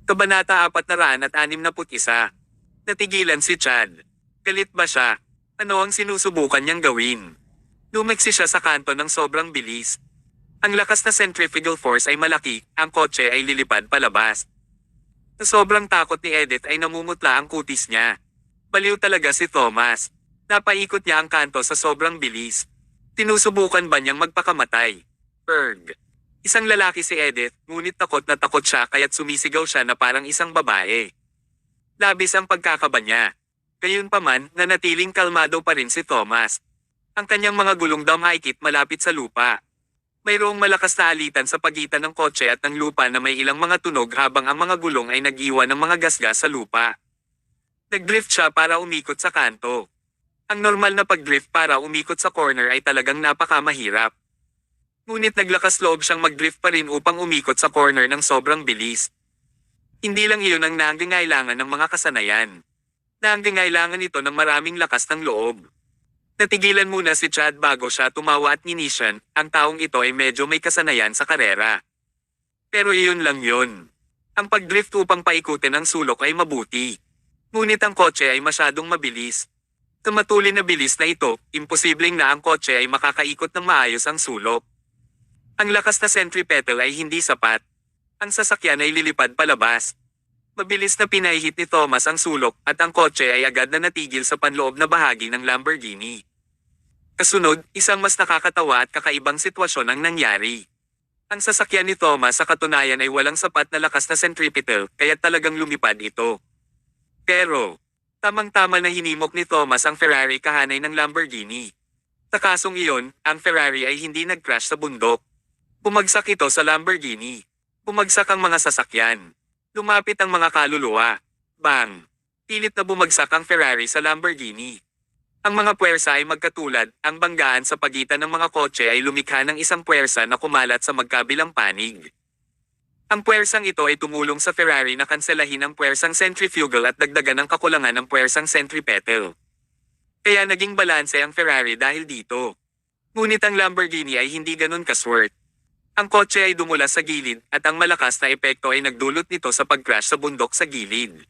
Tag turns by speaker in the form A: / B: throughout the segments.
A: Kabanata 461. Natigilan si Chad. Galit ba siya? Ano ang sinusubukan niyang gawin? Lumeksi siya sa kanto ng sobrang bilis. Ang lakas na centrifugal force ay malaki, ang kotse ay lilipad palabas. Sa sobrang takot ni Edith ay namumutla ang kutis niya. Baliw talaga si Thomas. Napaikot niya ang kanto sa sobrang bilis. Tinusubukan ba niyang magpakamatay? Erg. Isang lalaki si Edith, ngunit takot na takot siya kaya't sumisigaw siya na parang isang babae. Labis ang pagkakaba niya. Gayunpaman, nanatiling kalmado pa rin si Thomas. Ang kanyang mga gulong daw maikit malapit sa lupa. Mayroong malakas na alitan sa pagitan ng kotse at ng lupa na may ilang mga tunog habang ang mga gulong ay nag-iwan ng mga gasgas sa lupa. Nag-drift siya para umikot sa kanto. Ang normal na pag-drift para umikot sa corner ay talagang napakamahirap. Ngunit naglakas loob siyang mag-drift pa rin upang umikot sa corner ng sobrang bilis. Hindi lang iyon ang nangangailangan ng mga kasanayan. Nangangailangan ito ng maraming lakas ng loob. Natigilan muna si Chad bago siya tumawa at nginisyan, ang taong ito ay medyo may kasanayan sa karera. Pero iyon lang yun. Ang pag-drift upang paikutin ang sulok ay mabuti. Ngunit ang kotse ay masyadong mabilis. Sa matulin na bilis na ito, imposibleng na ang kotse ay makakaikot ng maayos ang sulok. Ang lakas na centripetal ay hindi sapat. Ang sasakyan ay lilipad palabas. Mabilis na pinahihit ni Thomas ang sulok at ang kotse ay agad na natigil sa panloob na bahagi ng Lamborghini. Kasunod, isang mas nakakatawa at kakaibang sitwasyon ang nangyari. Ang sasakyan ni Thomas sa katunayan ay walang sapat na lakas na centripetal kaya talagang lumipad ito. Pero, tamang-tama na hinimok ni Thomas ang Ferrari kahanay ng Lamborghini. Sa kasong iyon, ang Ferrari ay hindi nag-crash sa bundok. Bumagsak ito sa Lamborghini. Bumagsak ang mga sasakyan. Lumapit ang mga kaluluwa. Bang! Pilit na bumagsak ang Ferrari sa Lamborghini. Ang mga puwersa ay magkatulad, ang banggaan sa pagitan ng mga kotse ay lumikha ng isang puwersa na kumalat sa magkabilang panig. Ang puwersang ito ay tumulong sa Ferrari na kanselahin ang puwersang centrifugal at dagdagan ang kakulangan ng puwersang centripetal. Kaya naging balanse ang Ferrari dahil dito. Ngunit ang Lamborghini ay hindi ganun kaswert. Ang kotse ay dumulas sa gilid at ang malakas na epekto ay nagdulot nito sa pag-crash sa bundok sa gilid.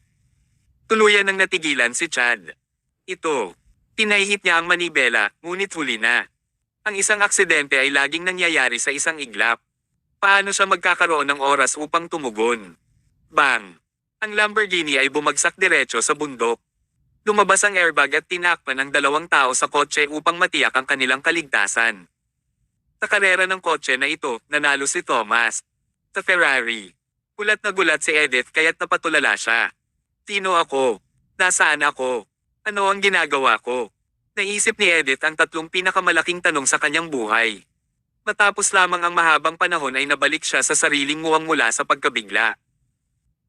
A: Tuluyan ng natigilan si Chad. Ito. Tinahihit niya ang manibela, ngunit huli na. Ang isang aksidente ay laging nangyayari sa isang iglap. Paano siya magkakaroon ng oras upang tumugon? Bang! Ang Lamborghini ay bumagsak diretso sa bundok. Lumabas ang airbag at tinakpan ang dalawang tao sa kotse upang matiyak ang kanilang kaligtasan. Sa karera ng kotse na ito, nanalo si Thomas. Sa Ferrari. Gulat na gulat si Edith kaya't napatulala siya. Sino ako? Nasaan ako? Ano ang ginagawa ko? Naisip ni Edith ang tatlong pinakamalaking tanong sa kanyang buhay. Matapos lamang ang mahabang panahon ay nabalik siya sa sariling muwang mula sa pagkabigla.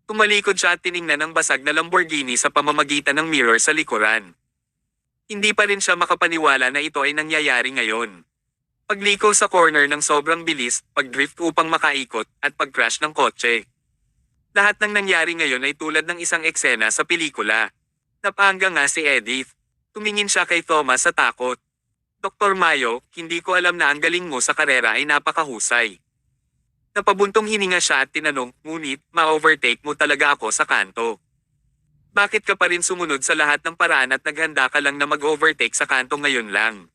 A: Tumalikod siya at tiningnan ang basag na Lamborghini sa pamamagitan ng mirror sa likuran. Hindi pa rin siya makapaniwala na ito ay nangyayari ngayon. Pagliko sa corner ng sobrang bilis, pag-drift upang makaikot, at pag-crash ng kotse. Lahat ng nangyari ngayon ay tulad ng isang eksena sa pelikula. Napahanga nga si Edith. Tumingin siya kay Thomas sa takot. Dr. Mayo, hindi ko alam na ang galing mo sa karera ay napakahusay. Napabuntong hininga siya at tinanong, ngunit, ma-overtake mo talaga ako sa kanto. Bakit ka pa rin sumunod sa lahat ng paraan at naghanda ka lang na mag-overtake sa kanto ngayon lang?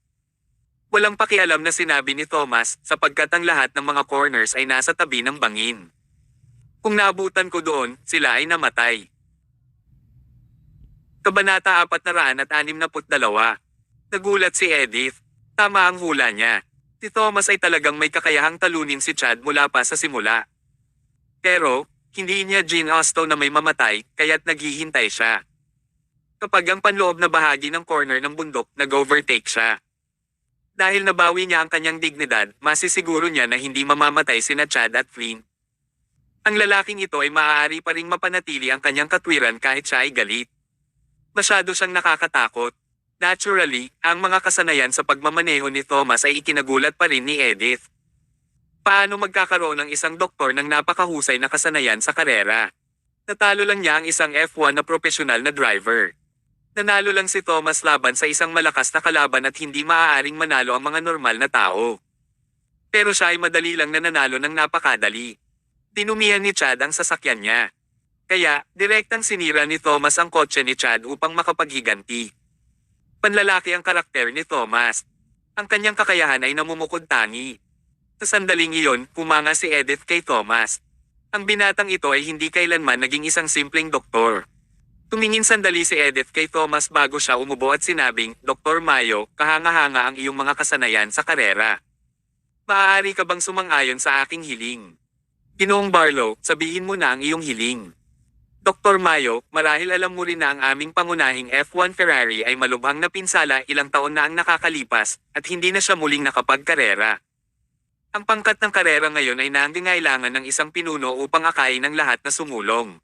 A: Walang pakialam na sinabi ni Thomas sapagkat ang lahat ng mga corners ay nasa tabi ng bangin. Kung naabutan ko doon, sila ay namatay. Kabanata 462. Nagulat si Edith. Tama ang hula niya. Si Thomas ay talagang may kakayahang talunin si Chad mula pa sa simula. Pero, hindi niya ginasto na may mamatay, kaya't naghihintay siya. Kapag ang panloob na bahagi ng corner ng bundok, nag-overtake siya. Dahil nabawi niya ang kanyang dignidad, masisiguro niya na hindi mamamatay sina Chad at Flynn. Ang lalaking ito ay maaari pa ring mapanatili ang kanyang katwiran kahit siya ay galit. Masyado siyang nakakatakot. Naturally, ang mga kasanayan sa pagmamaneho ni Thomas ay ikinagulat pa rin ni Edith. Paano magkakaroon ng isang doktor ng napakahusay na kasanayan sa karera? Natalo lang niya ang isang F1 na profesional na driver. Nanalo lang si Thomas laban sa isang malakas na kalaban at hindi maaaring manalo ang mga normal na tao. Pero siya ay madali lang na nanalo ng napakadali. Dinumihan ni Chad ang sasakyan niya. Kaya, direktang sinira ni Thomas ang kotse ni Chad upang makapaghiganti. Panlalaki ang karakter ni Thomas. Ang kanyang kakayahan ay namumukod tangi. Sa sandaling iyon, pumanga si Edith kay Thomas. Ang binatang ito ay hindi kailanman naging isang simpleng doktor. Tumingin sandali si Edith kay Thomas bago siya umubo at sinabing, Dr. Mayo, kahanga-hanga ang iyong mga kasanayan sa karera. Maaari ka bang sumang-ayon sa aking hiling? Ginoong Barlow, sabihin mo na ang iyong hiling. Dr. Mayo, marahil alam mo rin na ang aming pangunahing F1 Ferrari ay malubhang na pinsala ilang taon na ang nakakalipas, at hindi na siya muling nakapagkarera. Ang pangkat ng karera ngayon ay nangangailangan ng isang pinuno upang akayin ng lahat na sumulong.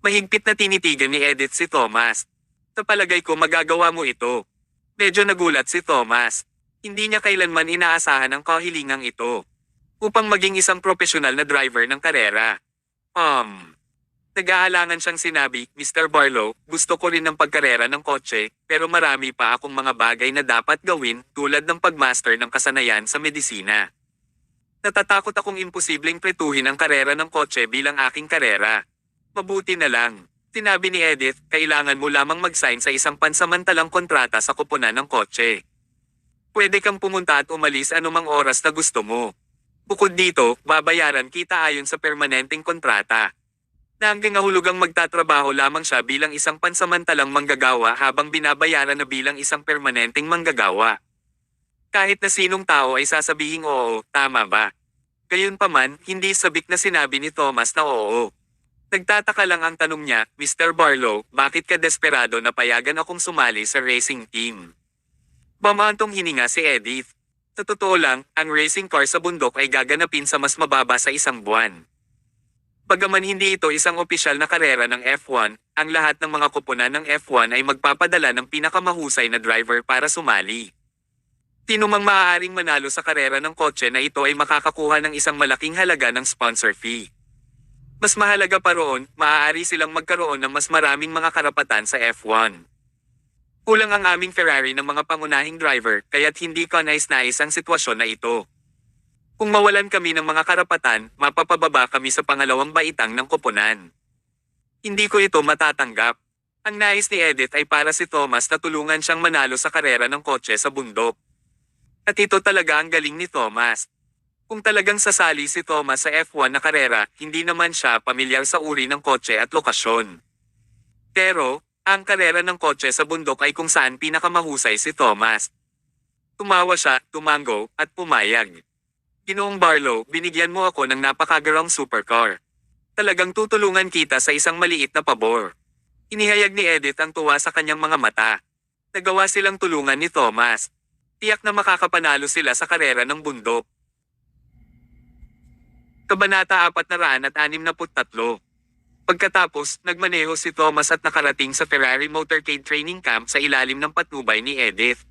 A: Mahigpit na tinitigan ni Edith si Thomas. Sa palagay ko magagawa mo ito. Medyo nagulat si Thomas. Hindi niya kailanman inaasahan ang kahilingang ito. Upang maging isang profesional na driver ng karera. Nag-aalangan siyang sinabi, Mr. Barlow, gusto ko rin ng pagkarera ng kotse, pero marami pa akong mga bagay na dapat gawin tulad ng pagmaster ng kasanayan sa medisina. Natatakot akong imposibleng pretuhin ang karera ng kotse bilang aking karera. Mabuti na lang. Sinabi ni Edith, kailangan mo lamang mag-sign sa isang pansamantalang kontrata sa koponan ng kotse. Pwede kang pumunta at umalis anumang oras na gusto mo. Bukod dito, babayaran kita ayon sa permanenteng kontrata. Na hanggang ahulugang magtatrabaho lamang siya bilang isang pansamantalang manggagawa habang binabayaran na bilang isang permanenteng manggagawa. Kahit na sinong tao ay sasabihing oo, tama ba? Gayunpaman, hindi sabik na sinabi ni Thomas na oo. Nagtataka lang ang tanong niya, Mr. Barlow, bakit ka desperado na payagan akong sumali sa racing team? Bamantong hininga si Edith. Sa totoo lang, ang racing car sa bundok ay gaganapin sa mas mababa sa isang buwan. Bagaman hindi ito isang opisyal na karera ng F1, ang lahat ng mga koponan ng F1 ay magpapadala ng pinakamahusay na driver para sumali. Sino mang maaaring manalo sa karera ng kotse na ito ay makakakuha ng isang malaking halaga ng sponsor fee. Mas mahalaga pa roon, maaari silang magkaroon ng mas maraming mga karapatan sa F1. Kulang ang aming Ferrari ng mga pangunahing driver, kaya't hindi ko nais-nais ang sitwasyon na ito. Kung mawalan kami ng mga karapatan, mapapababa kami sa pangalawang baitang ng koponan. Hindi ko ito matatanggap. Ang nais ni Edith ay para si Thomas na tulungan siyang manalo sa karera ng kotse sa bundok. At ito talaga ang galing ni Thomas. Kung talagang sasali si Thomas sa F1 na karera, hindi naman siya pamilyar sa uri ng kotse at lokasyon. Pero, ang karera ng kotse sa bundok ay kung saan pinakamahusay si Thomas. Tumawa siya, tumango, at pumayag. Ginoong Barlow, binigyan mo ako ng napakagarang supercar. Talagang tutulungan kita sa isang maliit na pabor. Inihayag ni Edith ang tuwa sa kanyang mga mata. Nagawa silang tulungan ni Thomas. Tiyak na makakapanalo sila sa karera ng bundok. Kabanata 463. Pagkatapos, nagmaneho si Thomas at nakarating sa Ferrari Motorcade Training Camp sa ilalim ng patnubay ni Edith.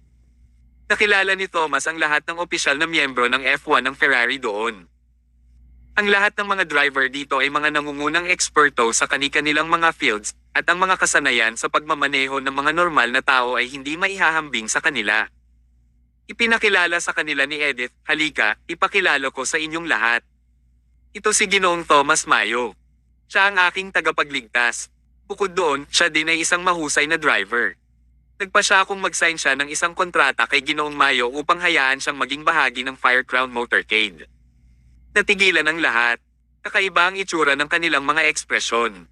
A: Nakilala ni Thomas ang lahat ng opisyal na miyembro ng F1 ng Ferrari doon. Ang lahat ng mga driver dito ay mga nangungunang eksperto sa kani-kanilang mga fields, at ang mga kasanayan sa pagmamaneho ng mga normal na tao ay hindi maihahambing sa kanila. Ipinakilala sa kanila ni Edith, halika, ipakilala ko sa inyong lahat. Ito si Ginoong Thomas Mayo. Siya ang aking tagapagligtas. Bukod doon, siya din ay isang mahusay na driver. Nagpa siya akong mag-sign siya ng isang kontrata kay Ginoong Mayo upang hayaan siyang maging bahagi ng Firecrown Motorcade. Natigilan ang lahat. Kakaiba ang itsura ng kanilang mga ekspresyon.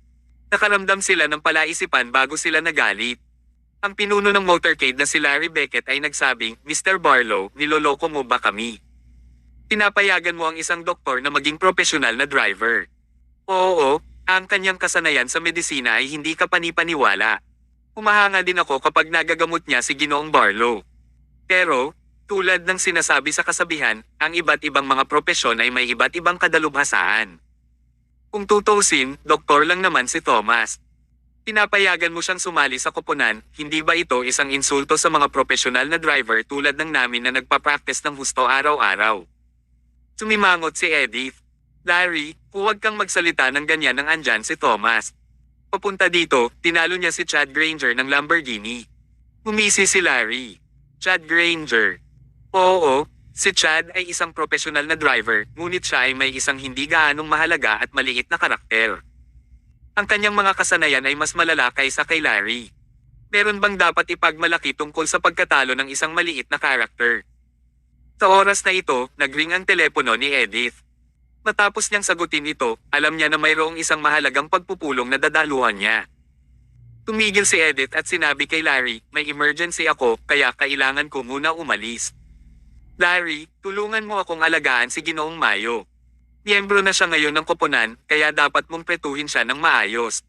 A: Nakaramdam sila ng palaisipan bago sila nagalit. Ang pinuno ng motorcade na si Larry Beckett ay nagsabing, Mr. Barlow, niloloko mo ba kami? Pinapayagan mo ang isang doktor na maging profesional na driver. Oo, ang kanyang kasanayan sa medisina ay hindi ka panipaniwala. Humahanga din ako kapag nagagamot niya si Ginoong Barlow. Pero, tulad ng sinasabi sa kasabihan, ang iba't ibang mga propesyon ay may iba't ibang kadalubhasaan. Kung tutuusin, doktor lang naman si Thomas. Pinapayagan mo siyang sumali sa koponan, hindi ba ito isang insulto sa mga profesional na driver tulad ng namin na nagpa-practice ng husto araw-araw? Sumimangot si Edith. Larry, huwag kang magsalita ng ganyan nang andyan si Thomas. Papunta dito, tinalo niya si Chad Granger ng Lamborghini. Umisi si Larry. Chad Granger. Oo, si Chad ay isang profesional na driver, ngunit siya ay may isang hindi gaanong mahalaga at maliit na karakter. Ang kanyang mga kasanayan ay mas malala kaysa kay Larry. Meron bang dapat ipagmalaki tungkol sa pagkatalo ng isang maliit na karakter? Sa oras na ito, nagring ang telepono ni Edith. Matapos niyang sagutin ito, alam niya na mayroong isang mahalagang pagpupulong na dadaluhan niya. Tumigil si Edith at sinabi kay Larry, may emergency ako, kaya kailangan ko muna umalis. Larry, tulungan mo akong alagaan si Ginoong Mayo. Miyembro na siya ngayon ng koponan, kaya dapat mong petuhin siya ng maayos.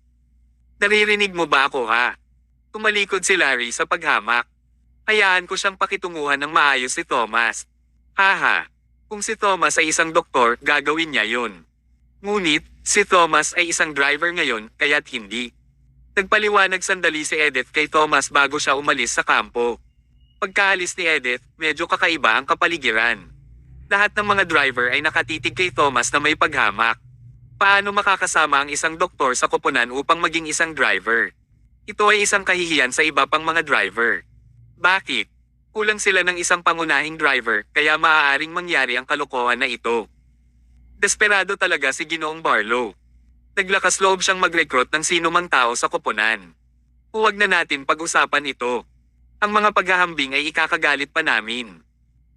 A: Naririnig mo ba ako ha? Tumalikod si Larry sa paghamak. Hayaan ko siyang pakitunguhan ng maayos si Thomas. Haha. Kung si Thomas ay isang doktor, gagawin niya yun. Ngunit, si Thomas ay isang driver ngayon, kaya't hindi. Nagpaliwanag sandali si Edith kay Thomas bago siya umalis sa kampo. Pagkaalis ni Edith, medyo kakaiba ang kapaligiran. Lahat ng mga driver ay nakatitig kay Thomas na may paghamak. Paano makakasama ang isang doktor sa koponan upang maging isang driver? Ito ay isang kahihiyan sa iba pang mga driver. Bakit? Kulang sila ng isang pangunahing driver, kaya maaaring mangyari ang kalokohan na ito. Desperado talaga si Ginoong Barlow. Naglakas loob siyang mag-recruit ng sino mang tao sa koponan. Huwag na natin pag-usapan ito. Ang mga paghahambing ay ikakagalit pa namin.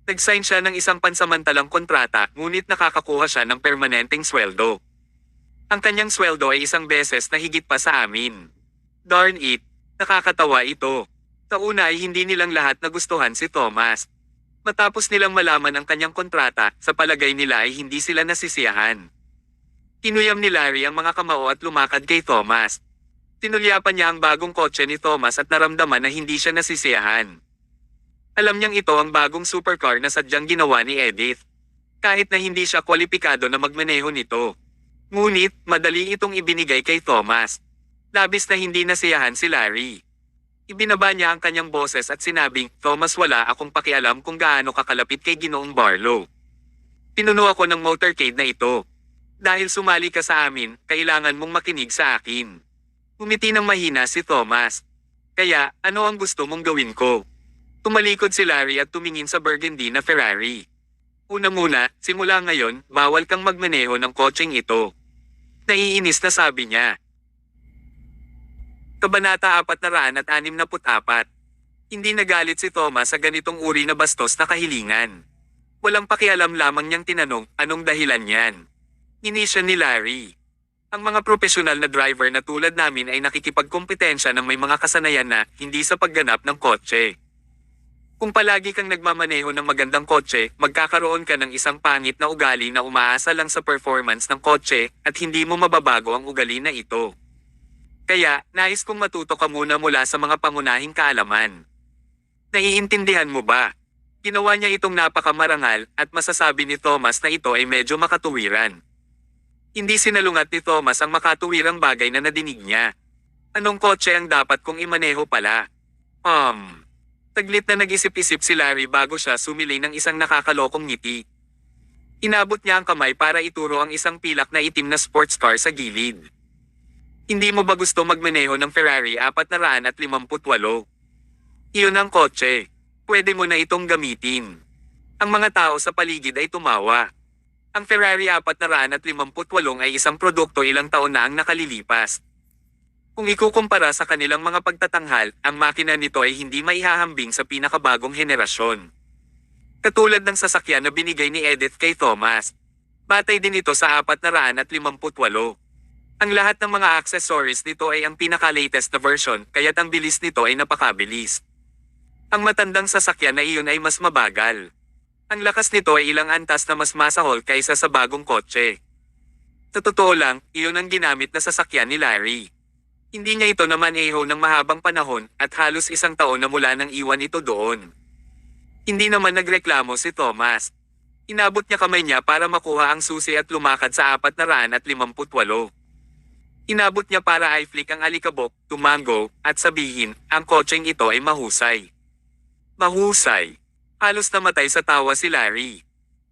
A: Nag-sign siya ng isang pansamantalang kontrata, ngunit nakakakuha siya ng permanenteng sweldo. Ang kanyang sweldo ay isang beses na higit pa sa amin. Darn it, nakakatawa ito. Sa una ay hindi nilang lahat nagustuhan si Thomas. Matapos nilang malaman ang kanyang kontrata, sa palagay nila ay hindi sila nasisiyahan. Tinuyam ni Larry ang mga kamao at lumakad kay Thomas. Tinulyapan niya ang bagong kotse ni Thomas at naramdaman na hindi siya nasisiyahan. Alam niyang ito ang bagong supercar na sadyang ginawa ni Edith. Kahit na hindi siya kwalipikado na magmaneho nito. Ngunit, madali itong ibinigay kay Thomas. Labis na hindi nasiyahan si Larry. Ibinaba niya ang kanyang boses at sinabing, Thomas, wala akong pakialam kung gaano kakalapit kay Ginoong Barlow. Pinuno ako ng motorcade na ito. Dahil sumali ka sa amin, kailangan mong makinig sa akin. Umiti ng mahina si Thomas. Kaya, ano ang gusto mong gawin ko? Tumalikod si Larry at tumingin sa burgundy na Ferrari. Una muna, simula ngayon, bawal kang magmaneho ng kotseng ito. Naiinis na sabi niya. Kabanata 464. Hindi nagalit si Thomas sa ganitong uri na bastos na kahilingan. Walang pakialam lamang niyang tinanong, anong dahilan niyan? Inisya ni Larry. Ang mga profesional na driver na tulad namin ay nakikipagkompetensya ng may mga kasanayan na hindi sa pagganap ng kotse. Kung palagi kang nagmamaneho ng magandang kotse, magkakaroon ka ng isang pangit na ugali na umaasa lang sa performance ng kotse at hindi mo mababago ang ugali na ito. Kaya, nais kong matuto ka muna mula sa mga pangunahing kaalaman. Naiintindihan mo ba? Ginawa niya itong napakamarangal at masasabi ni Thomas na ito ay medyo makatuwiran. Hindi sinalungat ni Thomas ang makatuwirang bagay na nadinig niya. Anong kotse ang dapat kong imaneho pala? Taglit na nag-isip-isip si Larry bago siya sumili ng isang nakakalokong ngiti. Inabot niya ang kamay para ituro ang isang pilak na itim na sports car sa gilid. Hindi mo ba gusto magmaneho ng Ferrari 458? Iyon ang kotse. Pwede mo na itong gamitin. Ang mga tao sa paligid ay tumawa. Ang Ferrari 458 ay isang produkto ilang taon na ang nakalilipas. Kung ikukumpara sa kanilang mga pagtatanghal, ang makina nito ay hindi maihahambing sa pinakabagong henerasyon. Katulad ng sasakyan na binigay ni Edith kay Thomas. Batay din ito sa 458. Ang lahat ng mga accessories nito ay ang pinaka-latest na version, kaya't ang bilis nito ay napakabilis. Ang matandang sasakyan na iyon ay mas mabagal. Ang lakas nito ay ilang antas na mas masahol kaysa sa bagong kotse. Sa totoo lang, iyon ang ginamit na sasakyan ni Larry. Hindi niya ito namaneho ng mahabang panahon at halos isang taon na mula nang iwan ito doon. Hindi naman nagreklamo si Thomas. Inabot niya kamay niya para makuha ang susi at lumakad sa 458. Inabot niya para i-flick ang alikabok, tumango, at sabihin, ang kotseng ito ay mahusay. Mahusay. Halos namatay sa tawa si Larry.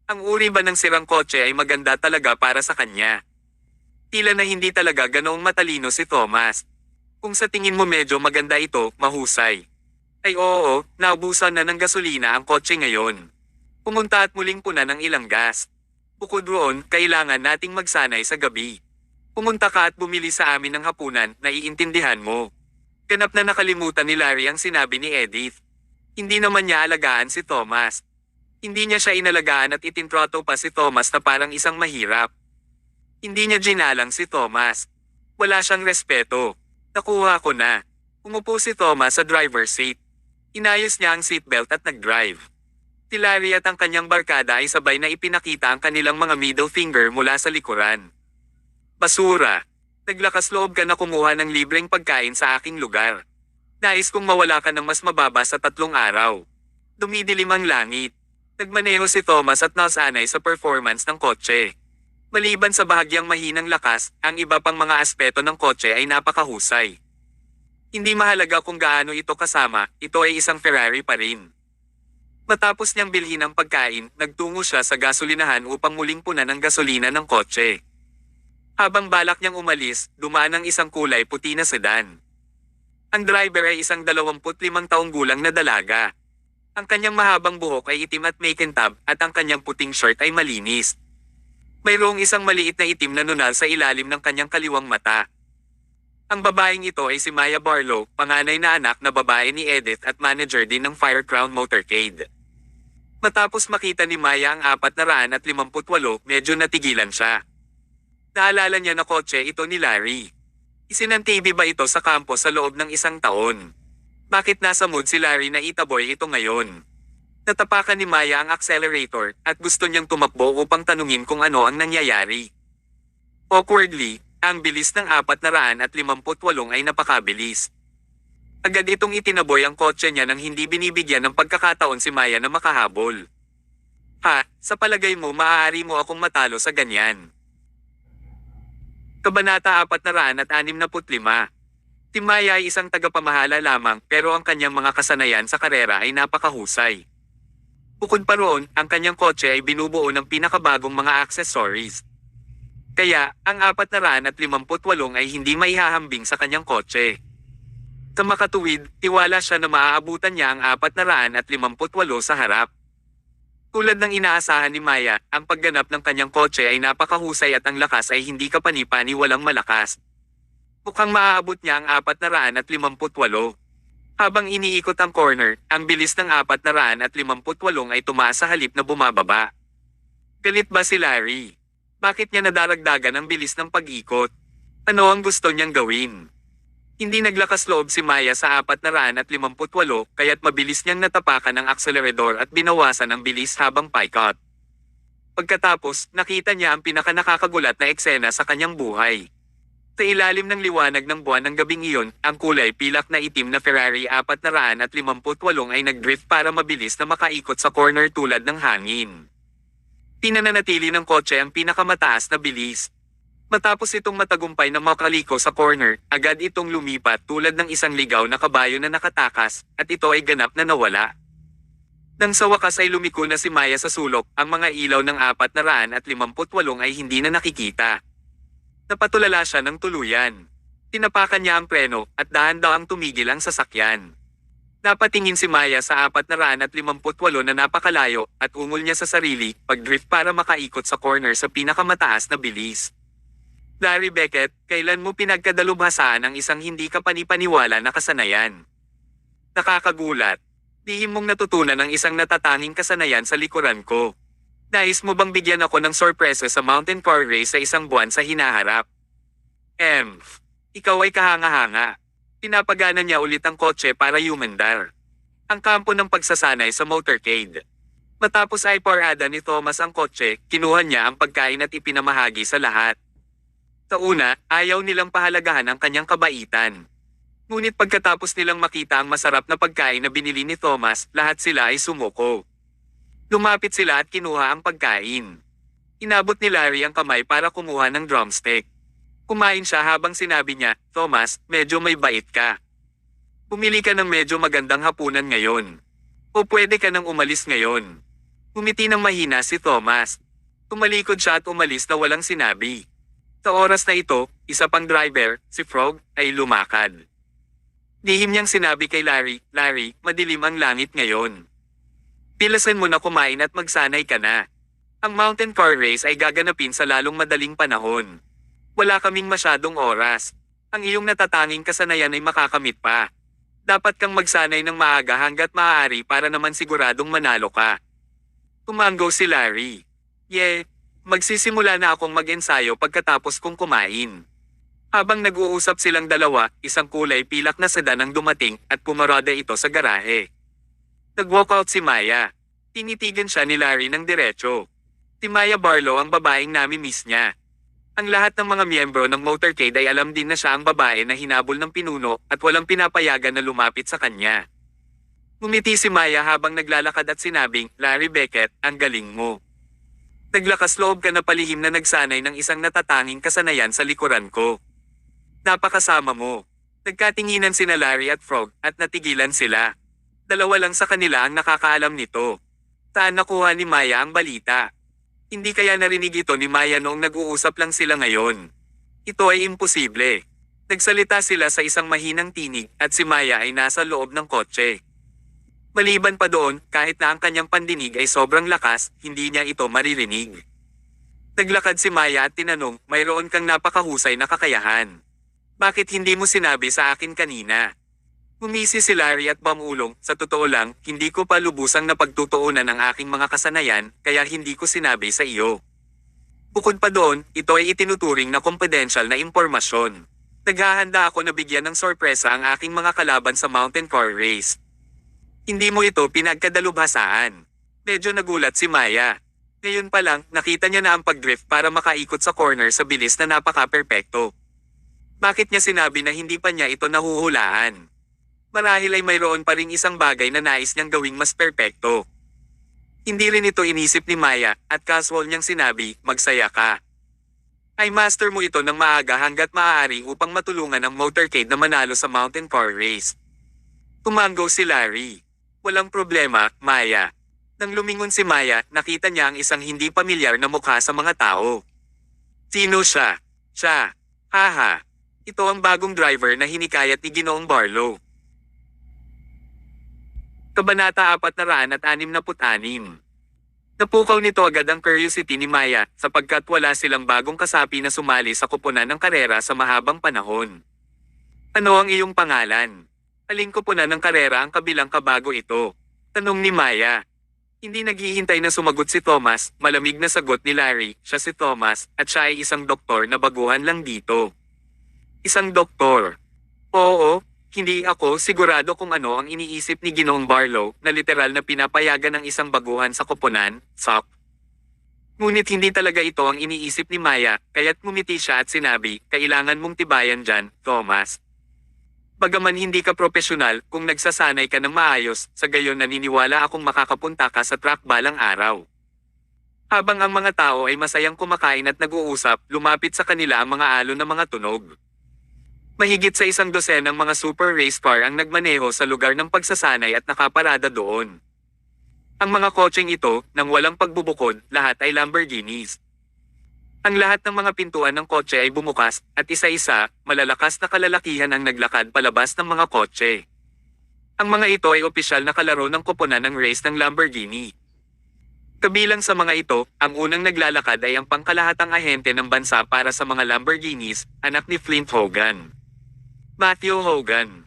A: Ang uri ba ng sirang kotse ay maganda talaga para sa kanya? Tila na hindi talaga ganoong matalino si Thomas. Kung sa tingin mo medyo maganda ito, mahusay. Ay oo, naubusan na ng gasolina ang kotse ngayon. Pumunta at muling punan ng ilang gas. Bukod roon, kailangan nating magsanay sa gabi. Pumunta ka at bumili sa amin ng hapunan, naiintindihan mo. Ganap na nakalimutan ni Larry ang sinabi ni Edith. Hindi naman niya alagaan si Thomas. Hindi niya siya inalagaan at itintroto pa si Thomas na parang isang mahirap. Hindi niya ginalang si Thomas. Wala siyang respeto. Nakuha ko na. Umupo si Thomas sa driver's seat. Inayos niya ang seatbelt at nag-drive. Si Larry at ang kanyang barkada ay sabay na ipinakita ang kanilang mga middle finger mula sa likuran. Basura. Naglakas loob ka na kumuha ng libreng pagkain sa aking lugar. Nais kong mawala ka ng mas mababa sa 3 araw. Dumidilim ang langit. Nagmaneho si Thomas at nasanay sa performance ng kotse. Maliban sa bahagyang mahinang lakas, ang iba pang mga aspeto ng kotse ay napakahusay. Hindi mahalaga kung gaano ito kasama, ito ay isang Ferrari pa rin. Matapos niyang bilhin ang pagkain, nagtungo siya sa gasolinahan upang muling punan ang gasolina ng kotse. Habang balak niyang umalis, dumaan ang isang kulay puti na sedan. Ang driver ay isang 25 taong gulang na dalaga. Ang kanyang mahabang buhok ay itim at may kintab at ang kanyang puting shirt ay malinis. Mayroong isang maliit na itim na nunal sa ilalim ng kanyang kaliwang mata. Ang babaeng ito ay si Maya Barlow, panganay na anak na babae ni Edith at manager din ng Firecrown Motorcade. Matapos makita ni Maya ang 458, medyo natigilan siya. Naalala niya na kotse ito ni Larry. Isinantibi ba ito sa kampo sa loob ng 1 taon? Bakit nasa mood si Larry na itaboy ito ngayon? Natapakan ni Maya ang accelerator at gusto niyang tumakbo upang tanungin kung ano ang nangyayari. Awkwardly, ang bilis ng 458 ay napakabilis. Agad itong itinaboy ang kotse niya nang hindi binibigyan ng pagkakataon si Maya na makahabol. Ha, sa palagay mo maaari mo akong matalo sa ganyan? Kabanata 465. Si Maya ay isang tagapamahala lamang pero ang kanyang mga kasanayan sa karera ay napakahusay. Bukod pa roon, ang kanyang kotse ay binubuo ng pinakabagong mga accessories. Kaya, ang 458 ay hindi maihahambing sa kanyang kotse. Sa makatuwid, tiwala siya na maaabutan niya ang 458 sa harap. Tulad ng inaasahan ni Maya, ang pagganap ng kanyang kotse ay napakahusay at ang lakas ay hindi kapani-pani walang malakas. Mukhang maaabot niya ang 458. Habang iniikot ang corner, ang bilis ng 458 ay tumaas sa halip na bumababa. Galit ba si Larry? Bakit niya nadaragdagan ang bilis ng pag-ikot? Ano ang gusto niyang gawin? Hindi naglakas loob si Maya sa 458 kaya't mabilis niyang natapakan ang akselerador at binawasan ang bilis habang paikot. Pagkatapos, nakita niya ang pinakanakakagulat na eksena sa kanyang buhay. Sa ilalim ng liwanag ng buwan ng gabing iyon, ang kulay pilak na itim na Ferrari 458 ay nagdrift para mabilis na makaikot sa corner tulad ng hangin. Pinananatili ng kotse ang pinakamataas na bilis. Matapos itong matagumpay na makaliko sa corner, agad itong lumipat tulad ng isang ligaw na kabayo na nakatakas, at ito ay ganap na nawala. Nang sa wakas ay lumiko na si Maya sa sulok, ang mga ilaw ng 458 ay hindi na nakikita. Napatulala siya ng tuluyan. Tinapakan niya ang preno at dahan-dahang tumigil ang sasakyan. Napatingin si Maya sa 458 na napakalayo at ungol niya sa sarili pag-drift para makaikot sa corner sa pinakamataas na bilis. Larry Beckett, kailan mo pinagkadalubhasaan ang isang hindi ka panipaniwala na kasanayan? Nakakagulat. Lihim mong natutunan ang isang natatanging kasanayan sa likuran ko. Nais mo bang bigyan ako ng sorpresa sa mountain car race sa 1 buwan sa hinaharap? Ikaw ay kahanga-hanga. Pinapagana niya ulit ang kotse para humandar. Ang kampo ng pagsasanay sa motorcade. Matapos ay parada ni Thomas ang kotse, kinuha niya ang pagkain at ipinamahagi sa lahat. Sa una, ayaw nilang pahalagahan ang kanyang kabaitan. Ngunit pagkatapos nilang makita ang masarap na pagkain na binili ni Thomas, lahat sila ay sumuko. Lumapit sila at kinuha ang pagkain. Inabot ni Larry ang kamay para kumuha ng drumstick. Kumain siya habang sinabi niya, Thomas, medyo may bait ka. Pumili ka ng medyo magandang hapunan ngayon. O pwede ka nang umalis ngayon. Umiti ng mahina si Thomas. Tumalikod siya at umalis na walang sinabi. Sa oras na ito, isa pang driver, si Frog, ay lumakad. Lihim niyang sinabi kay Larry, Larry, madilim ang langit ngayon. Pilasan mo na kumain at magsanay ka na. Ang mountain car race ay gaganapin sa lalong madaling panahon. Wala kaming masyadong oras. Ang iyong natatanging kasanayan ay makakamit pa. Dapat kang magsanay ng maaga hanggat maaari para naman siguradong manalo ka. Tumango si Larry. Magsisimula na akong mag-ensayo pagkatapos kong kumain. Habang nag-uusap silang dalawa, isang kulay pilak na sedan ang dumating at pumarada ito sa garahe. Nag-walk out si Maya. Tinitigan siya ni Larry ng diretso. Si Maya Barlow ang babaeng nami-miss niya. Ang lahat ng mga miyembro ng motorcade ay alam din na siya ang babae na hinabol ng pinuno at walang pinapayagan na lumapit sa kanya. Ngumiti si Maya habang naglalakad at sinabing, "Larry Beckett, ang galing mo. Naglakas loob ka na palihim na nagsanay ng isang natatanging kasanayan sa likuran ko. Napakasama mo." Nagkatinginan sina Larry at Frog at natigilan sila. Dalawa lang sa kanila ang nakakaalam nito. Saan nakuha ni Maya ang balita? Hindi kaya narinig ito ni Maya noong nag-uusap lang sila ngayon? Ito ay imposible. Nagsalita sila sa isang mahinang tinig at si Maya ay nasa loob ng kotse. Maliban pa doon, kahit na ang kanyang pandinig ay sobrang lakas, hindi niya ito maririnig. Naglakad si Maya at tinanong, "Mayroon kang napakahusay na kakayahan. Bakit hindi mo sinabi sa akin kanina?" Umisi si Larry at bumulong, "Sa totoo lang, hindi ko pa lubusang napagtutuunan ang aking mga kasanayan, kaya hindi ko sinabi sa iyo. Bukod pa doon, ito ay itinuturing na confidential na impormasyon. Naghahanda ako na bigyan ng sorpresa ang aking mga kalaban sa mountain car race. Hindi mo ito pinagkadalubhasaan." Medyo nagulat si Maya. Ngayon pa lang, nakita niya na ang pagdrift para makaikot sa corner sa bilis na napaka-perpekto. Bakit niya sinabi na hindi pa niya ito nahuhulaan? Marahil ay mayroon pa ring isang bagay na nais niyang gawing mas perpekto. Hindi rin ito inisip ni Maya, at casual niyang sinabi, "Magsaya ka. Ay master mo ito ng maaga hanggat maaari upang matulungan ang motorcade na manalo sa mountain car race." Tumango si Larry. "Walang problema, Maya." Nang lumingon si Maya, nakita niya ang isang hindi pamilyar na mukha sa mga tao. Sino siya? Siya. Haha. Ito ang bagong driver na hinikayat ni Ginoong Barlow. Kabanata 466. Napukaw nito agad ang curiosity ni Maya sapagkat wala silang bagong kasapi na sumali sa koponan ng karera sa mahabang panahon. "Ano ang iyong pangalan? Aling koponan ng karera ang kabilang kabago ito?" tanong ni Maya. Hindi naghihintay na sumagot si Thomas, malamig na sagot ni Larry, siya si Thomas, at siya ay isang doktor na baguhan lang dito. Isang doktor? Oo. Hindi ako sigurado kung ano ang iniisip ni Ginoong Barlow na literal na pinapayagan ng isang baguhan sa koponan, SOC. Ngunit hindi talaga ito ang iniisip ni Maya, kaya't ngumiti siya at sinabi, "Kailangan mong tibayan dyan, Thomas. Bagaman hindi ka profesional, kung nagsasanay ka ng maayos, sa gayon naniniwala akong makakapunta ka sa track balang araw." Habang ang mga tao ay masayang kumakain at nag-uusap, lumapit sa kanila ang mga alon ng mga tunog. Mahigit sa 100 ng mga super race car ang nagmaneho sa lugar ng pagsasanay at nakaparada doon. Ang mga kotseng ito, nang walang pagbubukod, lahat ay Lamborghinis. Ang lahat ng mga pintuan ng kotse ay bumukas, at isa-isa, malalakas na kalalakihan ang naglakad palabas ng mga kotse. Ang mga ito ay opisyal na kalaro ng koponan ng race ng Lamborghini. Kabilang sa mga ito, ang unang naglalakad ay ang pangkalahatang ahente ng bansa para sa mga Lamborghinis, anak ni Flint Hogan. Matthew Hogan.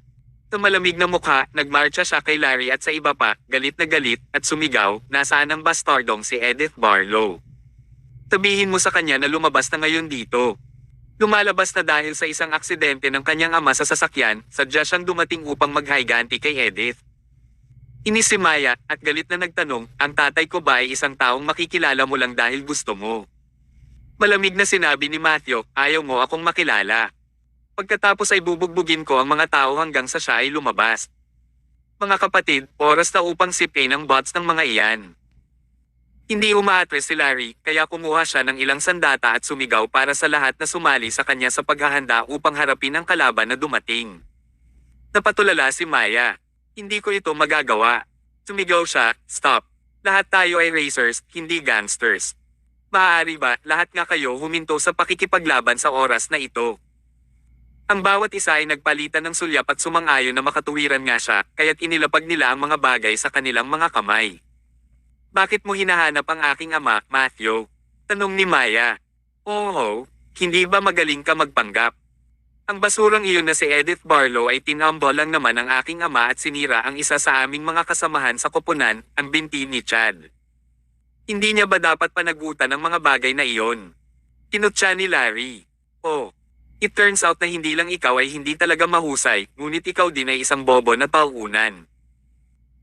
A: Sa malamig na mukha, nagmarcha siya kay Larry at sa iba pa, galit na galit, at sumigaw, "Nasaan ang bastardong si Edith Barlow? Sabihin mo sa kanya na lumabas na ngayon dito." Lumalabas na dahil sa isang aksidente ng kanyang ama sa sasakyan, sadya siyang dumating upang maghayganti kay Edith. Inis si Maya, at galit na nagtanong, "Ang tatay ko ba ay isang taong makikilala mo lang dahil gusto mo?" Malamig na sinabi ni Matthew, "Ayaw mo akong makilala. Pagkatapos ay bubugbugin ko ang mga tao hanggang sa siya ay lumabas." Mga kapatid, oras na upang sipin ang bots ng mga iyan. Hindi umaatres si Larry, kaya kumuha siya ng ilang sandata at sumigaw para sa lahat na sumali sa kanya sa paghahanda upang harapin ang kalaban na dumating. Napatulala si Maya. "Hindi ko ito magagawa." Sumigaw siya, "Stop. Lahat tayo ay racers, hindi gangsters. Maaari ba, lahat nga kayo huminto sa pakikipaglaban sa oras na ito?" Ang bawat isa ay nagpalitan ng sulyap at sumang-ayon na makatuwiran nga siya, kaya't inilapag nila ang mga bagay sa kanilang mga kamay. "Bakit mo hinahanap ang aking ama, Matthew?" tanong ni Maya. "Oo, Hindi ba magaling ka magpanggap? Ang basurang iyon na si Edith Barlow ay tinambol lang naman ang aking ama at sinira ang isa sa aming mga kasamahan sa koponan, ang binti ni Chad. Hindi niya ba dapat panagutan ang mga bagay na iyon? Kinutya ni Larry. Oh, it turns out na hindi lang ikaw ay hindi talaga mahusay, ngunit ikaw din ay isang bobo na tauunan.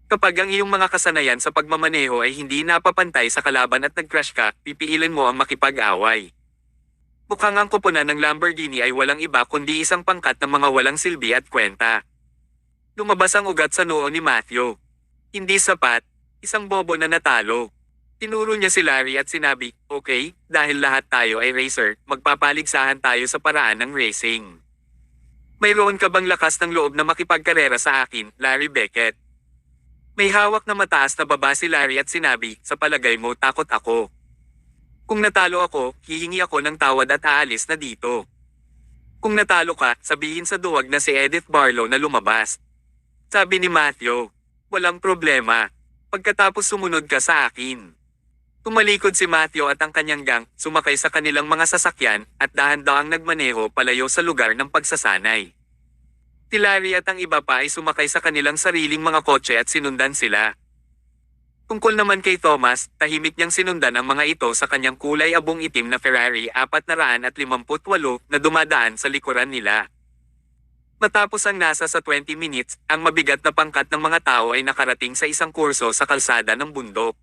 A: Kapag ang iyong mga kasanayan sa pagmamaneho ay hindi napapantay sa kalaban at nag-crash ka, pipiilin mo ang makipag-away. Mukhang ang koponan ng Lamborghini ay walang iba kundi isang pangkat ng mga walang silbi at kwenta. Lumabas ang ugat sa noo ni Matthew. Hindi sapat, isang bobo na natalo. Tinuro niya si Larry at sinabi, okay, dahil lahat tayo ay racer, magpapaligsahan tayo sa paraan ng racing. Mayroon ka bang lakas ng loob na makipagkarera sa akin, Larry Beckett? May hawak na mataas na baba si Larry at sinabi, sa palagay mo takot ako. Kung natalo ako, hihingi ako ng tawad at aalis na dito. Kung natalo ka, sabihin sa duwag na si Edith Barlow na lumabas. Sabi ni Matthew, walang problema. Pagkatapos sumunod ka sa akin. Tumalikod si Matthew at ang kanyang gang, sumakay sa kanilang mga sasakyan, at dahan-dahang nagmaneho palayo sa lugar ng pagsasanay. Si Larry at ang iba pa ay sumakay sa kanilang sariling mga kotse at sinundan sila. Tungkol naman kay Thomas, tahimik niyang sinundan ang mga ito sa kanyang kulay abong itim na Ferrari 458 na dumadaan sa likuran nila. Matapos ang nasa sa 20 minutes, ang mabigat na pangkat ng mga tao ay nakarating sa isang kurso sa kalsada ng bundok.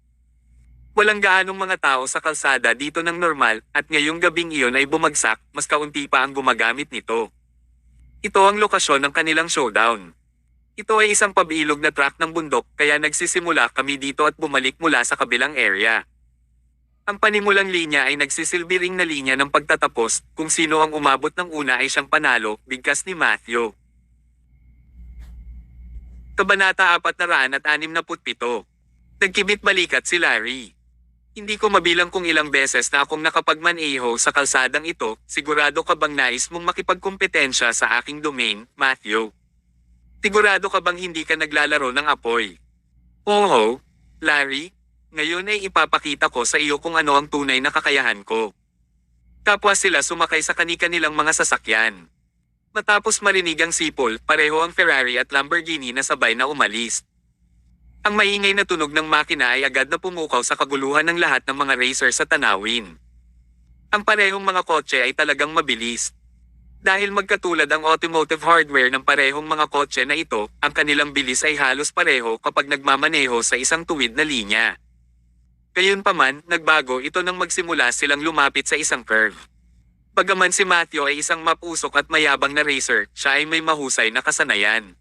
A: Walang gaanong mga tao sa kalsada dito ng normal, at ngayong gabing iyon ay bumagsak, mas kaunti pa ang gumagamit nito. Ito ang lokasyon ng kanilang showdown. Ito ay isang pabilog na track ng bundok, kaya nagsisimula kami dito at bumalik mula sa kabilang area. Ang panimulang linya ay nagsisilbi ring na linya ng pagtatapos, kung sino ang umabot ng una ay siyang panalo, bigkas ni Matthew. Kabanata 467. Nagkibit balikat si Larry. Hindi ko mabilang kung ilang beses na akong nakapagmaneho sa kalsadang ito, sigurado ka bang nais mong makipagkumpetensya sa aking domain, Matthew? Sigurado ka bang hindi ka naglalaro ng apoy? Oo, Larry, ngayon ay ipapakita ko sa iyo kung ano ang tunay na kakayahan ko. Kapwa sila sumakay sa kani-kanilang mga sasakyan. Matapos marinig ang sipol, pareho ang Ferrari at Lamborghini na sabay na umalis. Ang maingay na tunog ng makina ay agad na pumukaw sa kaguluhan ng lahat ng mga racer sa tanawin. Ang parehong mga kotse ay talagang mabilis. Dahil magkatulad ang automotive hardware ng parehong mga kotse na ito, ang kanilang bilis ay halos pareho kapag nagmamaneho sa isang tuwid na linya. Gayunpaman, nagbago ito nang magsimula silang lumapit sa isang curve. Bagaman si Matthew ay isang mapusok at mayabang na racer, siya ay may mahusay na kasanayan.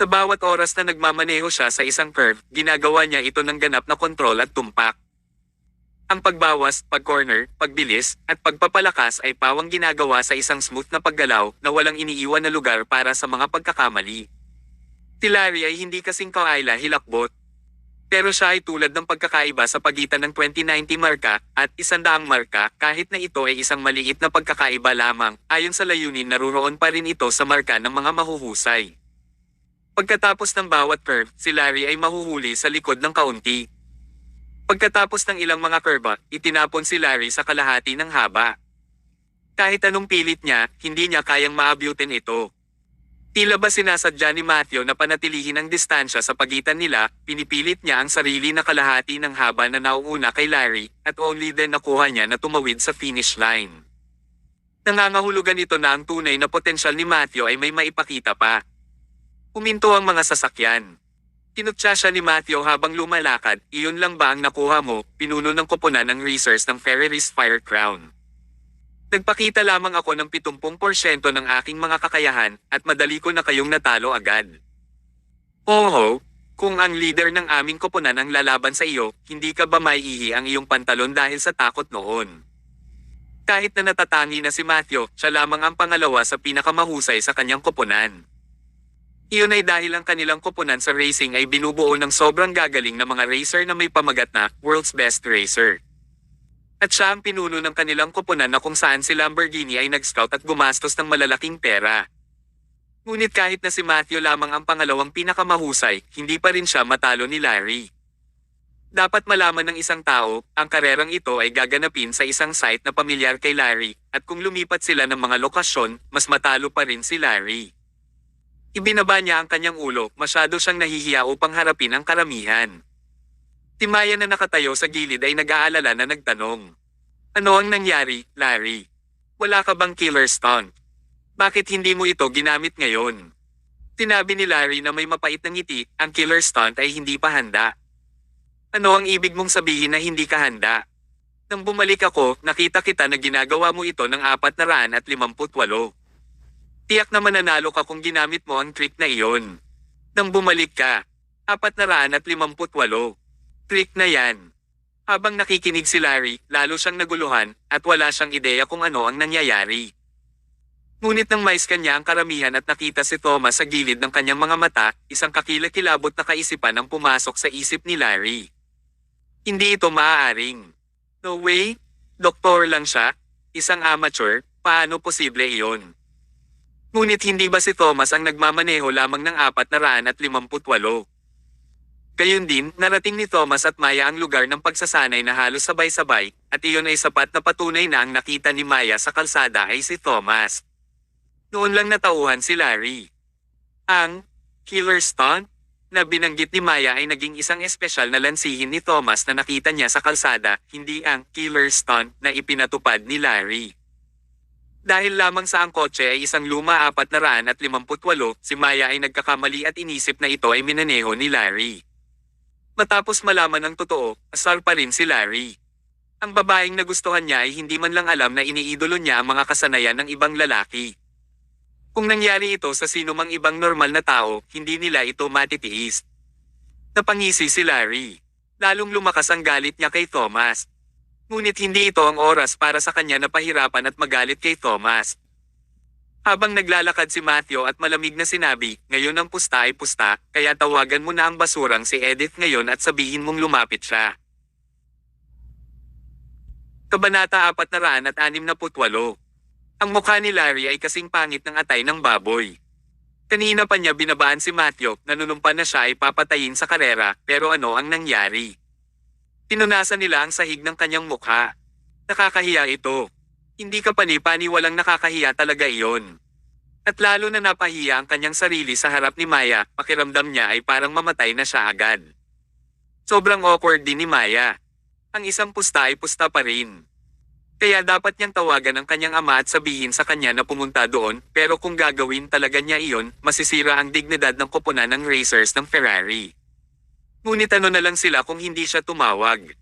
A: Sa bawat oras na nagmamaneho siya sa isang curve, ginagawa niya ito ng ganap na kontrol at tumpak. Ang pagbawas, pag-corner, pagbilis, at pagpapalakas ay pawang ginagawa sa isang smooth na paggalaw na walang iniiwan na lugar para sa mga pagkakamali. Si Larry ay hindi kasing kawaila hilakbot. Pero siya ay tulad ng pagkakaiba sa pagitan ng 2090 marka at 100 marka kahit na ito ay isang maliit na pagkakaiba lamang, ayon sa layunin naruroon pa rin ito sa marka ng mga mahuhusay. Pagkatapos ng bawat curve, si Larry ay mahuhuli sa likod ng kaunti. Pagkatapos ng ilang mga kurba, itinapon si Larry sa kalahati ng haba. Kahit anong pilit niya, hindi niya kayang maabutin ito. Tila ba sinasadya ni Matthew na panatilihin ang distansya sa pagitan nila, pinipilit niya ang sarili na kalahati ng haba na nauuna kay Larry, at only then nakuha niya na tumawid sa finish line. Nangangahulugan ito na ang tunay na potensyal ni Matthew ay may maipakita pa. Huminto ang mga sasakyan. Tinutya siya ni Matthew habang lumalakad, iyon lang ba ang nakuha mo, pinuno ng koponan ng racers ng Ferraris Fire Crown. Nagpakita lamang ako ng 70% ng aking mga kakayahan, at madali ko na kayong natalo agad. Oo, kung ang leader ng aming koponan ang lalaban sa iyo, hindi ka ba maiihi ang iyong pantalon dahil sa takot noon? Kahit na natatangi na si Matthew, siya lamang ang pangalawa sa pinakamahusay sa kanyang koponan. Iyon ay dahil ang kanilang koponan sa racing ay binubuo ng sobrang gagaling na mga racer na may pamagat na World's Best Racer. At siya ang pinuno ng kanilang koponan na kung saan si Lamborghini ay nag-scout at gumastos ng malalaking pera. Ngunit kahit na si Matthew lamang ang pangalawang pinakamahusay, hindi pa rin siya matalo ni Larry. Dapat malaman ng isang tao, ang karerang ito ay gaganapin sa isang site na pamilyar kay Larry, at kung lumipat sila ng mga lokasyon, mas matalo pa rin si Larry. Ibinaba niya ang kanyang ulo, masyado siyang nahihiya upang harapin ang karamihan. Timaya na nakatayo sa gilid ay nag-aalala na nagtanong. Ano ang nangyari, Larry? Wala ka bang killer stunt? Bakit hindi mo ito ginamit ngayon? Sinabi ni Larry na may mapait na ngiti, ang killer stunt ay hindi pa handa. Ano ang ibig mong sabihin na hindi ka handa? Nang bumalik ako, nakita kita na ginagawa mo ito ng 458. Tiyak na mananalo ka kung ginamit mo ang trick na iyon. Nang bumalik ka, 458. Trick na yan. Habang nakikinig si Larry, lalo siyang naguluhan, at wala siyang ideya kung ano ang nangyayari. Ngunit nang mais kanya ang karamihan at nakita si Thomas sa gilid ng kanyang mga mata, isang kakilakilabot na kaisipan ang pumasok sa isip ni Larry. Hindi ito maaaring. No way? Doktor lang siya? Isang amateur? Paano posible iyon? Ngunit hindi ba si Thomas ang nagmamaneho lamang ng 458? Gayun din, narating ni Thomas at Maya ang lugar ng pagsasanay na halos sabay-sabay, at iyon ay sapat na patunay na ang nakita ni Maya sa kalsada ay si Thomas. Noon lang natauhan si Larry. Ang killer stunt na binanggit ni Maya ay naging isang espesyal na lansihin ni Thomas na nakita niya sa kalsada, hindi ang killer stunt na ipinatupad ni Larry. Dahil lamang sa ang kotse ay isang luma 458, si Maya ay nagkakamali at inisip na ito ay minaneho ni Larry. Matapos malaman ang totoo, asar pa rin si Larry. Ang babaeng nagustuhan niya ay hindi man lang alam na iniidolo niya ang mga kasanayan ng ibang lalaki. Kung nangyari ito sa sino mang ibang normal na tao, hindi nila ito matitiis. Napangisi si Larry. Lalong lumakas ang galit niya kay Thomas. Ngunit hindi ito ang oras para sa kanya na pahirapan at magalit kay Thomas. Habang naglalakad si Matthew at malamig na sinabi, ngayon ang pusta ay pusta, kaya tawagan mo na ang basurang si Edith ngayon at sabihin mong lumapit siya. Kabanata 468. Ang mukha ni Larry ay kasing pangit ng atay ng baboy. Kanina pa niya binabaan si Matthew, nanunumpa na siya ay papatayin sa karera, pero ano ang nangyari? Pinunasan nila ang sahig ng kanyang mukha. Nakakahiya ito. Hindi ka pani-pani, walang nakakahiya talaga iyon. At lalo na napahiya ang kanyang sarili sa harap ni Maya, pakiramdam niya ay parang mamatay na siya agad. Sobrang awkward din ni Maya. Ang isang pusta ay pusta pa rin. Kaya dapat niyang tawagan ang kanyang ama at sabihin sa kanya na pumunta doon, pero kung gagawin talaga niya iyon, masisira ang dignidad ng koponan ng racers ng Ferrari. Ngunit ano na lang sila kung hindi siya tumawag.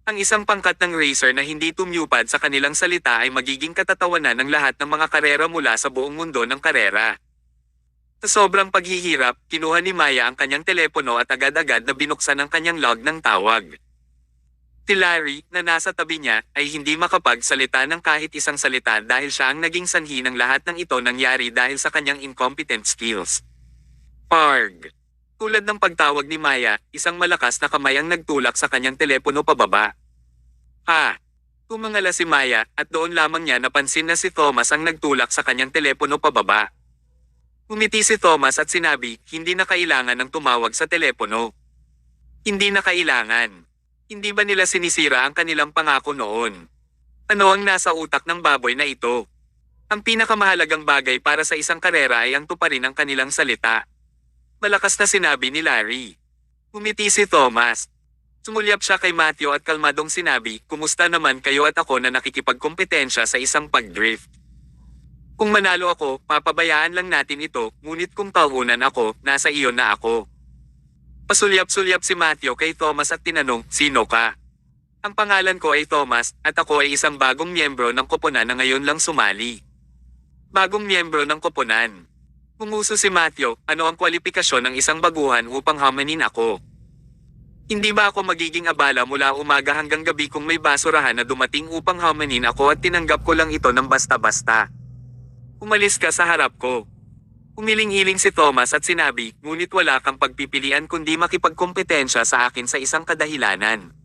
A: Ang isang pangkat ng racer na hindi tumyupad sa kanilang salita ay magiging katatawanan ng lahat ng mga karera mula sa buong mundo ng karera. Sa sobrang paghihirap, kinuha ni Maya ang kanyang telepono at agad-agad na binuksan ang kanyang log ng tawag. Si Larry, na nasa tabi niya, ay hindi makapagsalita ng kahit isang salita dahil siya ang naging sanhi ng lahat ng ito nangyari dahil sa kanyang incompetent skills. Parg. Tulad ng pagtawag ni Maya, isang malakas na kamay ang nagtulak sa kanyang telepono pababa. Ha! Tumangala si Maya, at doon lamang niya napansin na si Thomas ang nagtulak sa kanyang telepono pababa. Umiti si Thomas at sinabi, hindi na kailangan ng tumawag sa telepono. Hindi na kailangan. Hindi ba nila sinisira ang kanilang pangako noon? Ano ang nasa utak ng baboy na ito? Ang pinakamahalagang bagay para sa isang karera ay ang tuparin ng kanilang salita. Malakas na sinabi ni Larry. Umiti si Thomas. Sumulyap siya kay Matthew at kalmadong sinabi, kumusta naman kayo at ako na nakikipagkompetensya sa isang pagdrift? Kung manalo ako, papabayaan lang natin ito, ngunit kung taunan ako, nasa iyo na ako. Pasulyap-sulyap si Matthew kay Thomas at tinanong, sino ka? Ang pangalan ko ay Thomas, at ako ay isang bagong miyembro ng koponan na ngayon lang sumali. Bagong miyembro ng koponan. Umuso si Matthew, ano ang kwalifikasyon ng isang baguhan upang hamanin ako? Hindi ba ako magiging abala mula umaga hanggang gabi kung may basurahan na dumating upang hamanin ako at tinanggap ko lang ito ng basta-basta? Umalis ka sa harap ko. Umiling-iling si Thomas at sinabi, ngunit wala kang pagpipilian kundi makipagkompetensya sa akin sa isang kadahilanan.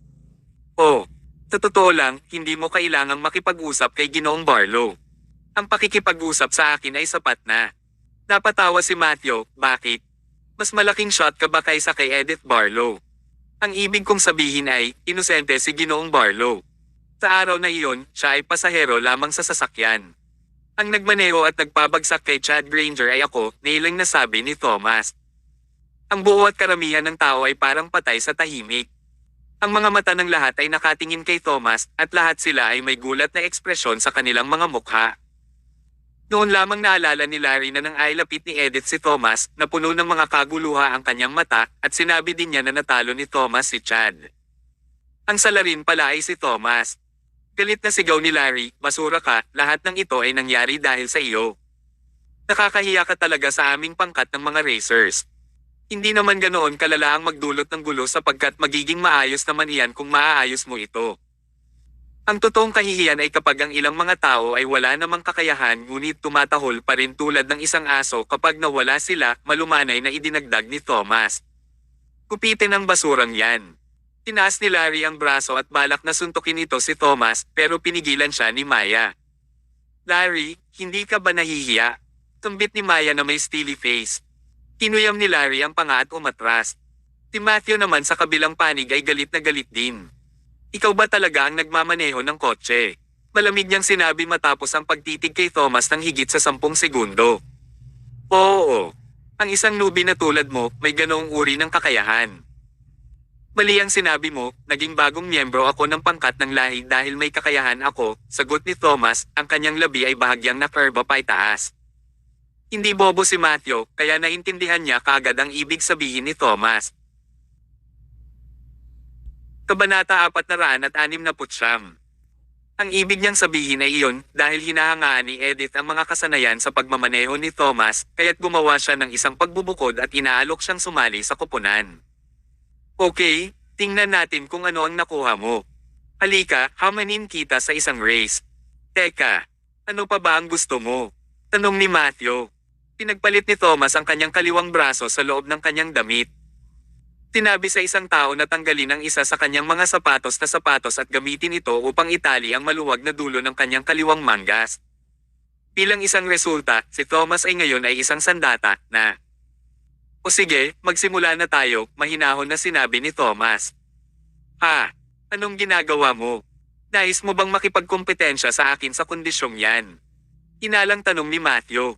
A: Oh, sa totoo lang, hindi mo kailangang makipag-usap kay Ginoong Barlow. Ang pakikipag-usap sa akin ay sapat na. Napatawa si Matthew, bakit? Mas malaking shot ka ba kaysa kay Edith Barlow? Ang ibig kong sabihin ay, inosente si Ginoong Barlow. Sa araw na iyon, siya ay pasahero lamang sa sasakyan. Ang nagmaneho at nagpabagsak kay Chad Granger ay ako, nailang nasabi ni Thomas. Ang buo at karamihan ng tao ay parang patay sa tahimik. Ang mga mata ng lahat ay nakatingin kay Thomas at lahat sila ay may gulat na ekspresyon sa kanilang mga mukha. Noon lamang naalala ni Larry na nang ailapit ni Edith si Thomas na puno ng mga kaguluha ang kanyang mata at sinabi din niya na natalo ni Thomas si Chad. Ang salarin pala ay si Thomas. Galit na sigaw ni Larry, basura ka, lahat ng ito ay nangyari dahil sa iyo. Nakakahiya ka talaga sa aming pangkat ng mga racers. Hindi naman ganoon kalala ang magdulot ng gulo sapagkat magiging maayos naman iyan kung maaayos mo ito. Ang totoong kahihiyan ay kapag ang ilang mga tao ay wala namang kakayahan ngunit tumatahol pa rin tulad ng isang aso kapag nawala sila, malumanay na idinagdag ni Thomas. Kupitin ang basurang yan. Tinaas ni Larry ang braso at balak na suntukin ito si Thomas pero pinigilan siya ni Maya. Larry, hindi ka ba nahihiya? Tumbit ni Maya na may steely face. Tinuyam ni Larry ang panga at umatras. Si Matthew naman sa kabilang panig ay galit na galit din. Ikaw ba talaga ang nagmamaneho ng kotse? Malamig niyang sinabi matapos ang pagtitig kay Thomas ng higit sa 10 segundo. Oo. Ang isang newbie na tulad mo, may ganoong uri ng kakayahan. Mali ang sinabi mo, naging bagong miyembro ako ng pangkat ng lahi dahil may kakayahan ako, sagot ni Thomas, ang kanyang labi ay bahagyang na-curve pa itaas. Hindi bobo si Matthew, kaya naintindihan niya kaagad ang ibig sabihin ni Thomas. Kabanata 469. Ang ibig niyang sabihin ay iyon, dahil hinahangaan ni Edith ang mga kasanayan sa pagmamaneho ni Thomas, kaya't gumawa siya ng isang pagbubukod at inaalok siyang sumali sa koponan. Okay, tingnan natin kung ano ang nakuha mo. Halika, hamanin kita sa isang race. Teka, ano pa ba ang gusto mo? Tanong ni Matthew. Pinagpalit ni Thomas ang kanyang kaliwang braso sa loob ng kanyang damit. Tinabi sa isang tao na tanggalin ang isa sa kanyang mga sapatos na sapatos at gamitin ito upang itali ang maluwag na dulo ng kanyang kaliwang manggas. Bilang isang resulta, si Thomas ay ngayon ay isang sandata na. O sige, magsimula na tayo, mahinahon na sinabi ni Thomas. Ha? Anong ginagawa mo? Nais mo bang makipagkompetensya sa akin sa kondisyong yan? Inalang tanong ni Matthew.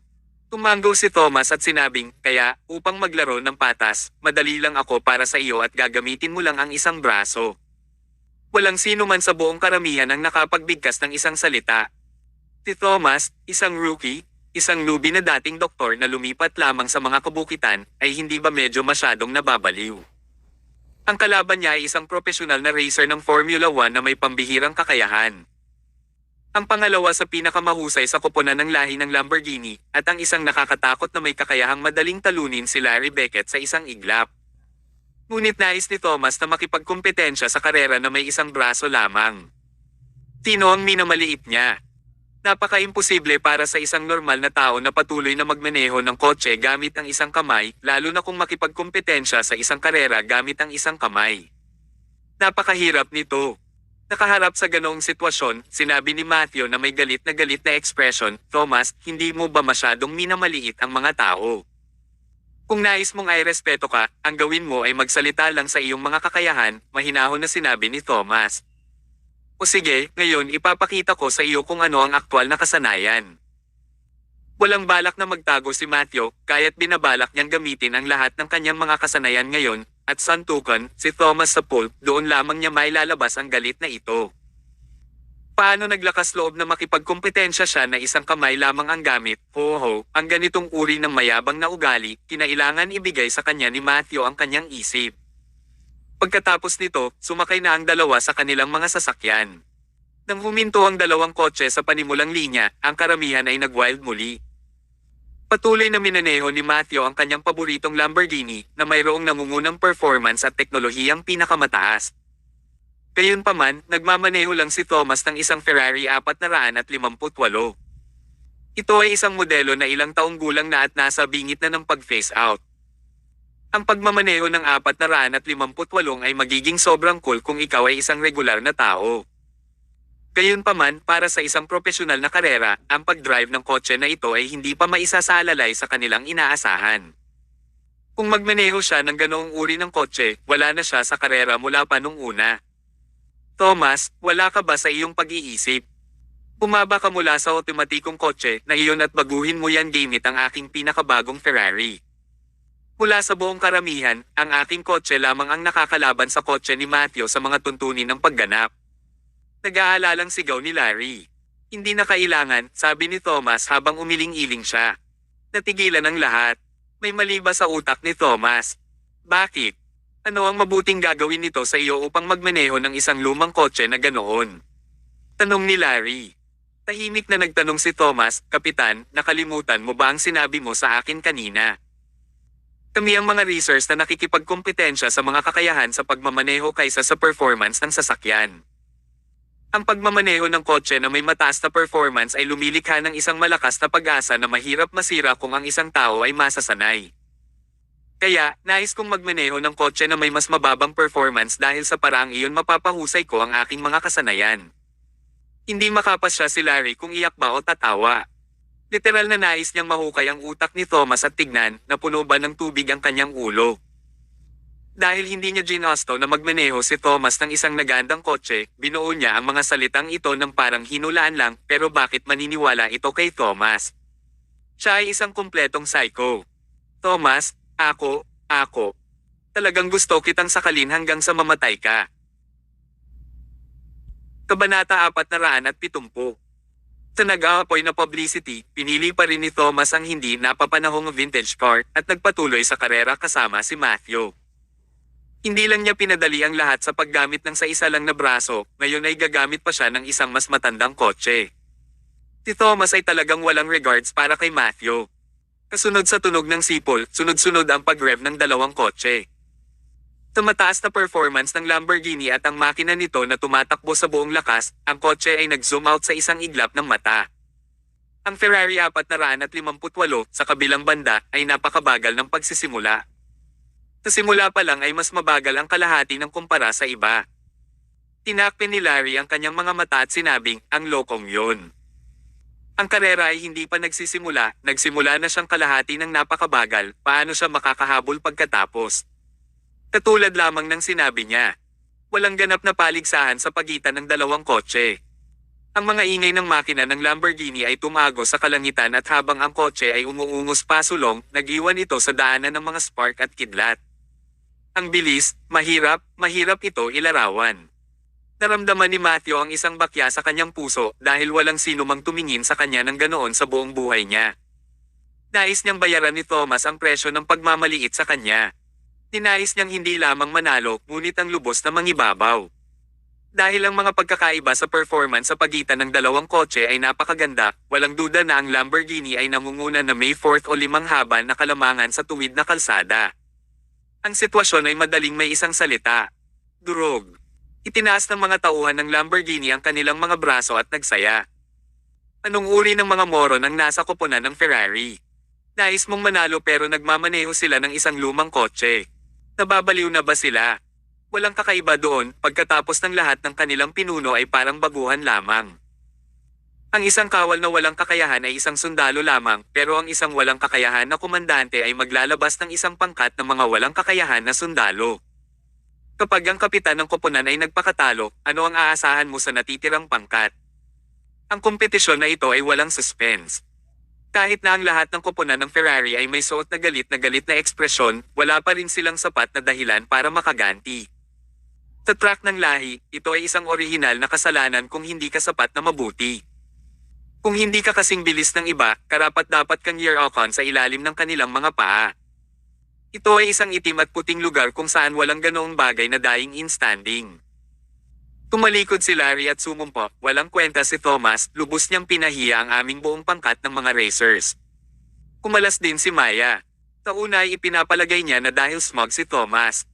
A: Tumanggo si Thomas at sinabing, kaya, upang maglaro ng patas, madali lang ako para sa iyo at gagamitin mo lang ang isang braso. Walang sino man sa buong karamihan ang nakapagbigkas ng isang salita. Si Thomas, isang rookie, isang newbie na dating doktor na lumipat lamang sa mga kabukitan, ay hindi ba medyo masyadong nababaliw? Ang kalaban niya ay isang profesional na racer ng Formula 1 na may pambihirang kakayahan. Ang pangalawa sa pinakamahusay sa koponan ng lahi ng Lamborghini, at ang isang nakakatakot na may kakayahang madaling talunin si Larry Beckett sa isang iglap. Ngunit nais ni Thomas na makipagkompetensya sa karera na may isang braso lamang. Sino ang minamaliit niya? Napaka-imposible para sa isang normal na tao na patuloy na magmaneho ng kotse gamit ang isang kamay, lalo na kung makipagkompetensya sa isang karera gamit ang isang kamay. Napakahirap nito. Nakaharap sa ganoong sitwasyon, sinabi ni Matthew na may galit na ekspresyon, Thomas, hindi mo ba masyadong minamaliit ang mga tao? Kung nais mong ay respeto ka, ang gawin mo ay magsalita lang sa iyong mga kakayahan, mahinahon na sinabi ni Thomas. O sige, ngayon ipapakita ko sa iyo kung ano ang aktwal na kasanayan. Walang balak na magtago si Matthew, kaya't binabalak niyang gamitin ang lahat ng kanyang mga kasanayan ngayon, at santukan, si Thomas sa pulp, doon lamang niya mailalabas ang galit na ito. Paano naglakas loob na makipagkompetensya siya na isang kamay lamang ang gamit, ang ganitong uri ng mayabang na ugali, kinailangan ibigay sa kanya ni Matthew ang kanyang isip. Pagkatapos nito, sumakay na ang dalawa sa kanilang mga sasakyan. Nang huminto ang dalawang kotse sa panimulang linya, ang karamihan ay nag-wild muli. Patuloy na minaneho ni Matthew ang kanyang paboritong Lamborghini na mayroong nangungunang performance at teknolohiyang pinakamataas. Gayunpaman, nagmamaneho lang si Thomas ng isang Ferrari 458. Ito ay isang modelo na ilang taong gulang na at nasa bingit na ng pag-phase out. Ang pagmamaneho ng 458 ay magiging sobrang cool kung ikaw ay isang regular na tao. Gayunpaman, para sa isang profesional na karera, ang pag-drive ng kotse na ito ay hindi pa maisasalalay sa kanilang inaasahan. Kung magmaneho siya ng ganoong uri ng kotse, wala na siya sa karera mula pa nung una. Thomas, wala ka ba sa iyong pag-iisip? Bumaba ka mula sa otomatikong kotse na iyon at baguhin mo yan gamit ang aking pinakabagong Ferrari. Mula sa buong karamihan, ang aking kotse lamang ang nakakalaban sa kotse ni Matthew sa mga tuntunin ng pagganap. Nag-aalalang sigaw ni Larry. Hindi na kailangan, sabi ni Thomas habang umiling-iling siya. Natigilan ang lahat. May mali ba sa utak ni Thomas? Bakit? Ano ang mabuting gagawin nito sa iyo upang magmaneho ng isang lumang kotse na ganoon? Tanong ni Larry. Tahimik na nagtanong si Thomas, Kapitan, nakalimutan mo ba ang sinabi mo sa akin kanina? Kami ang mga racers na nakikipagkompetensya sa mga kakayahan sa pagmamaneho kaysa sa performance ng sasakyan. Ang pagmamaneho ng kotse na may mataas na performance ay lumilikha ng isang malakas na pag-asa na mahirap masira kung ang isang tao ay masasanay. Kaya, nais kong magmaneho ng kotse na may mas mababang performance dahil sa paraang iyon mapapahusay ko ang aking mga kasanayan. Hindi makapasya si Larry kung iyak ba o tatawa. Literal na nais niyang mahukay ang utak ni Thomas at tignan na puno ba ng tubig ang kanyang ulo. Dahil hindi niya ginusto na magmaneho si Thomas ng isang nagandang kotse, binuo niya ang mga salitang ito ng parang hinulaan lang, pero bakit maniniwala ito kay Thomas? Siya ay isang kumpletong psycho. Thomas, ako. Talagang gusto kitang sakalin hanggang sa mamatay ka. Kabanata 470. Sa nag-aapoy na publicity, pinili pa rin ni Thomas ang hindi napapanahong vintage car at nagpatuloy sa karera kasama si Matthew. Hindi lang niya pinadali ang lahat sa paggamit ng sa isa lang na braso, ngayon ay gagamit pa siya ng isang mas matandang kotse. Si Thomas ay talagang walang regards para kay Matthew. Kasunod sa tunog ng sipol, sunod-sunod ang pag-rev ng dalawang kotse. Sa mataas na performance ng Lamborghini at ang makina nito na tumatakbo sa buong lakas, ang kotse ay nag-zoom out sa isang iglap ng mata. Ang Ferrari 458 sa kabilang banda ay napakabagal ng pagsisimula. Sa simula pa lang ay mas mabagal ang kalahati ng kumpara sa iba. Tinakpin ni Larry ang kanyang mga mata at sinabing, ang lokong yun. Ang karera ay hindi pa nagsimula na siyang kalahati ng napakabagal, paano siya makakahabol pagkatapos? Katulad lamang ng sinabi niya. Walang ganap na paligsahan sa pagitan ng dalawang kotse. Ang mga ingay ng makina ng Lamborghini ay tumago sa kalangitan at habang ang kotse ay umuungos pasulong, nag-iwan ito sa daanan ng mga spark at kidlat. Ang bilis, mahirap ito ilarawan. Naramdaman ni Matthew ang isang bakya sa kanyang puso dahil walang sino mang tumingin sa kanya ng ganoon sa buong buhay niya. Nais niyang bayaran ni Thomas ang presyo ng pagmamaliit sa kanya. Ninais niyang hindi lamang manalo, ngunit ang lubos na mangibabaw. Dahil ang mga pagkakaiba sa performance sa pagitan ng dalawang kotse ay napakaganda, walang duda na ang Lamborghini ay nangunguna na may 4th o 5 haba na kalamangan sa tuwid na kalsada. Ang sitwasyon ay madaling may isang salita. Durog. Itinaas ng mga tauhan ng Lamborghini ang kanilang mga braso at nagsaya. Anong uri ng mga moron ang nasa koponan ng Ferrari? Nais mong manalo pero nagmamaneho sila ng isang lumang kotse. Nababaliw na ba sila? Walang kakaiba doon, pagkatapos ng lahat ng kanilang pinuno ay parang baguhan lamang. Ang isang kawal na walang kakayahan ay isang sundalo lamang, pero ang isang walang kakayahan na komandante ay maglalabas ng isang pangkat ng mga walang kakayahan na sundalo. Kapag ang kapitan ng koponan ay nagpakatalo, ano ang aasahan mo sa natitirang pangkat? Ang kompetisyon na ito ay walang suspense. Kahit na ang lahat ng koponan ng Ferrari ay may suot na galit na ekspresyon, wala pa rin silang sapat na dahilan para makaganti. Sa track ng lahi, ito ay isang orihinal na kasalanan kung hindi ka sapat na mabuti. Kung hindi ka kasing bilis ng iba, karapat-dapat kang year-ocon sa ilalim ng kanilang mga paa. Ito ay isang itim at puting lugar kung saan walang ganoong bagay na dying in standing. Tumalikod si Larry at sumumpo, walang kwenta si Thomas, lubos niyang pinahiya ang aming buong pangkat ng mga racers. Kumalas din si Maya. Sa una ay ipinapalagay niya na dahil smug si Thomas.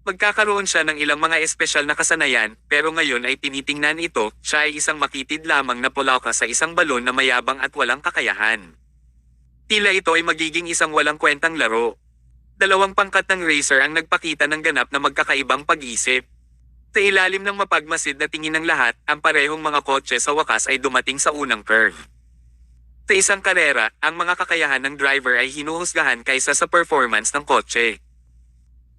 A: Magkakaroon siya ng ilang mga espesyal na kasanayan, pero ngayon ay tinitingnan ito, siya ay isang makitid lamang na pulaka sa isang balon na mayabang at walang kakayahan. Tila ito ay magiging isang walang kwentang laro. Dalawang pangkat ng racer ang nagpakita ng ganap na magkakaibang pag-isip. Sa ilalim ng mapagmasid na tingin ng lahat, ang parehong mga kotse sa wakas ay dumating sa unang curve. Sa isang karera, ang mga kakayahan ng driver ay hinuhusgahan kaysa sa performance ng kotse.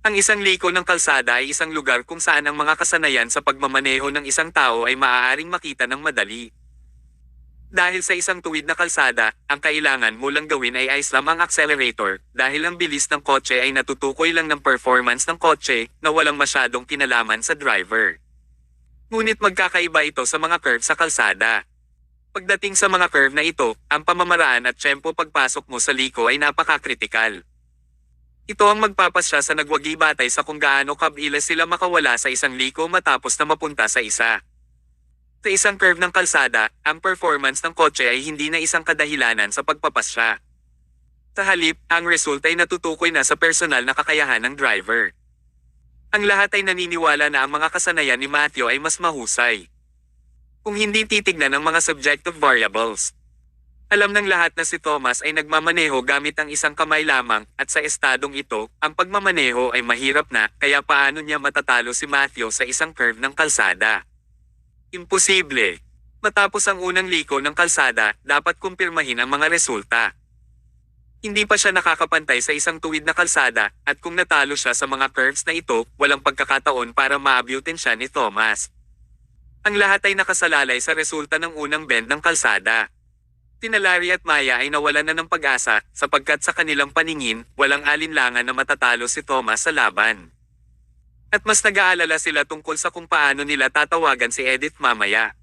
A: Ang isang liko ng kalsada ay isang lugar kung saan ang mga kasanayan sa pagmamaneho ng isang tao ay maaaring makita ng madali. Dahil sa isang tuwid na kalsada, ang kailangan mo lang gawin ay islam ang accelerator dahil ang bilis ng kotse ay natutukoy lang ng performance ng kotse na walang masyadong kinalaman sa driver. Ngunit magkakaiba ito sa mga curve sa kalsada. Pagdating sa mga curve na ito, ang pamamaraan at tempo pagpasok mo sa liko ay napakakritikal. Ito ang magpapasya sa nagwagi batay sa kung gaano kabilis sila makawala sa isang liko matapos na mapunta sa isa. Sa isang curve ng kalsada, ang performance ng kotse ay hindi na isang kadahilanan sa pagpapasya. Sa halip, ang resulta ay natutukoy na sa personal na kakayahan ng driver. Ang lahat ay naniniwala na ang mga kasanayan ni Matthew ay mas mahusay. Kung hindi titignan ang mga subjective variables. Alam ng lahat na si Thomas ay nagmamaneho gamit ang isang kamay lamang at sa estadong ito, ang pagmamaneho ay mahirap na kaya paano niya matatalo si Matthew sa isang curve ng kalsada. Imposible. Matapos ang unang liko ng kalsada, dapat kumpirmahin ang mga resulta. Hindi pa siya nakakapantay sa isang tuwid na kalsada, at kung natalo siya sa mga curves na ito, walang pagkakataon para maabutin siya ni Thomas. Ang lahat ay nakasalalay sa resulta ng unang bend ng kalsada. Tina Larry at Maya ay nawalan na ng pag-asa, sapagkat sa kanilang paningin, walang alinlangan na matatalo si Thomas sa laban. At mas nag-aalala sila tungkol sa kung paano nila tatawagan si Edith mamaya.